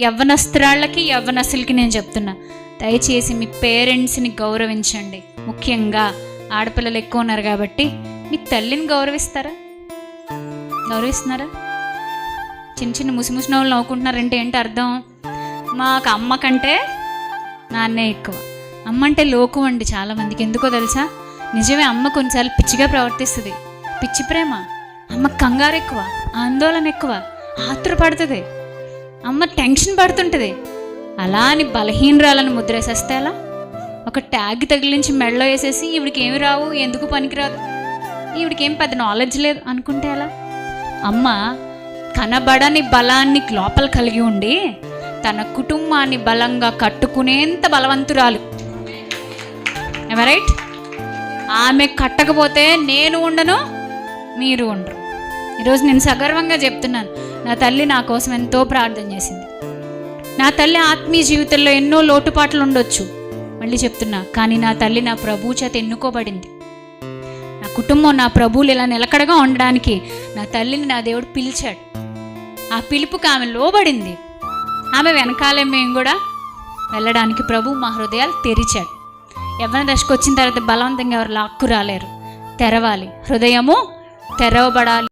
యవ్వనస్తురాళ్ళకి యవ్వనస్తులకి నేను చెప్తున్నా, దయచేసి మీ పేరెంట్స్ని గౌరవించండి. ముఖ్యంగా ఆడపిల్లలు ఎక్కువ ఉన్నారు కాబట్టి మీ తల్లిని గౌరవిస్తున్నారా? చిన్న చిన్న ముసిముసిన వాళ్ళు నవ్వుకుంటున్నారంటే ఏంటి అర్థం? మాకు అమ్మ కంటే నాన్నే ఎక్కువ. అమ్మ అంటే లోకం అండి చాలామందికి. ఎందుకో తెలుసా? నిజమే, అమ్మ కొన్నిసార్లు పిచ్చిగా ప్రవర్తిస్తుంది. పిచ్చి ప్రేమ. అమ్మ కంగారు ఎక్కువ, ఆందోళన ఎక్కువ, ఆత్రపడుతుంది, అమ్మ టెన్షన్ పడుతుంటుంది. అలా అని బలహీనరాలను ముద్రేసేస్తే అలా ఒక ట్యాగ్ తగిలించి మెడలో వేసేసి ఈవిడికి ఏమి రావు, ఎందుకు పనికిరాదు, ఈవిడికి ఏం పెద్ద నాలెడ్జ్ లేదు అనుకుంటే అలా? అమ్మ కనబడని బలాన్ని లోపల కలిగి ఉండి తన కుటుంబాన్ని బలంగా కట్టుకునేంత బలవంతురాలు. రైట్? ఆమె కట్టకపోతే నేను ఉండను, మీరు ఉండరు. ఈరోజు నేను సగర్వంగా చెప్తున్నాను, నా తల్లి నా కోసం ఎంతో ప్రార్థన చేసింది. నా తల్లి ఆత్మీయ జీవితంలో ఎన్నో లోటుపాట్లు ఉండొచ్చు, మళ్ళీ చెప్తున్నా, కానీ నా తల్లి నా ప్రభు చేత ఎన్నుకోబడింది. నా కుటుంబం నా ప్రభువులు ఇలా నిలకడగా ఉండడానికి నా తల్లిని నా దేవుడు పిలిచాడు. ఆ పిలుపుకి ఆమె లోబడింది. ఆమె వెనకాలే మేము కూడా వెళ్ళడానికి ప్రభు మా హృదయాలు తెరిచాడు. యవ్వన దశకు వచ్చిన తర్వాత బలవంతంగా ఎవరు లాక్కు రాలేరు. తెరవాలి, హృదయము తెరవబడాలి.